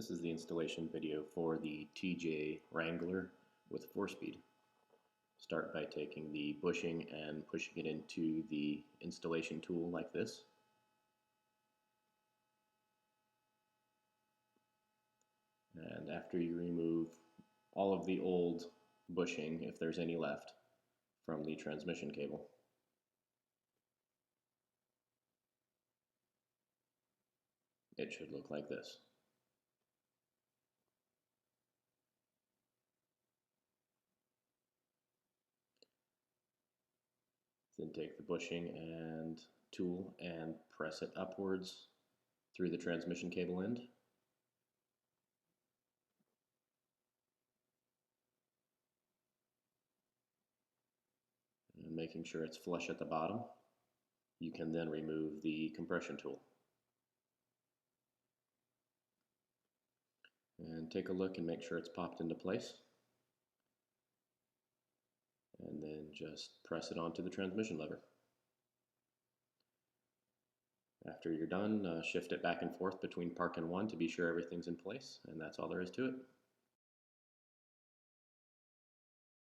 This is the installation video for the TJ Wrangler with 4-speed. Start by taking the bushing and pushing it into the installation tool like this. And after you remove all of the old bushing, if there's any left, from the transmission cable, it should look like this. Then take the bushing and tool and press it upwards through the transmission cable end. And making sure it's flush at the bottom, you can then remove the compression tool. And take a look and make sure it's popped into place. And then just press it onto the transmission lever. After you're done, shift it back and forth between park and 1 to be sure everything's in place, and that's all there is to it.